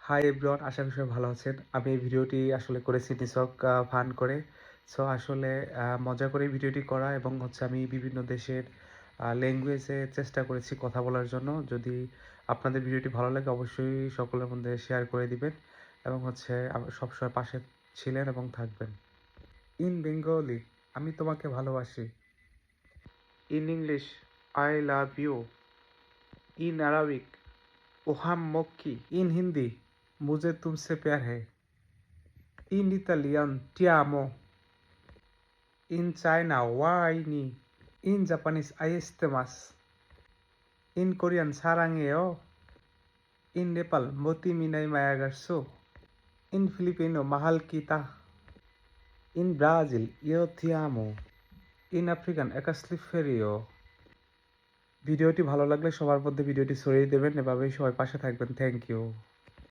Hi everyone, আশা করি সবাই ভালো আছেন। আমি এই ভিডিওটি আসলে করেছি নিছক ফান করে। সো আসলে মজা করে ভিডিওটি করা এবং আমি বিভিন্ন দেশের ল্যাঙ্গুয়েজে চেষ্টা করেছি কথা বলার জন্য। যদি আপনাদের ভিডিওটি ভালো লাগে অবশ্যই সকলের মধ্যে শেয়ার করে দিবেন এবং সবসময় পাশে ছিলেন এবং থাকবেন। ইন বেঙ্গলি, আমি তোমাকে ভালোবাসি। In English, I love you. In Arabic, ওহাম মক্কি। ইন হিন্দি, মুঝে তুমসে প্যার হ্যায়। In Italian, ti amo. In China, wa ni. In Japanese, aestemas. In Korean, sarangeo. In Nepal, moti minai mayagarsu. In Filipino, mahal kita. In Brazil, yo te amo. In African, ekasliferio. ভিডিওটি ভালো লাগলে সবার মধ্যে ভিডিওটি ছড়িয়ে দেবেন, এভাবেই সবাই পাশে থাকবেন। Thank you.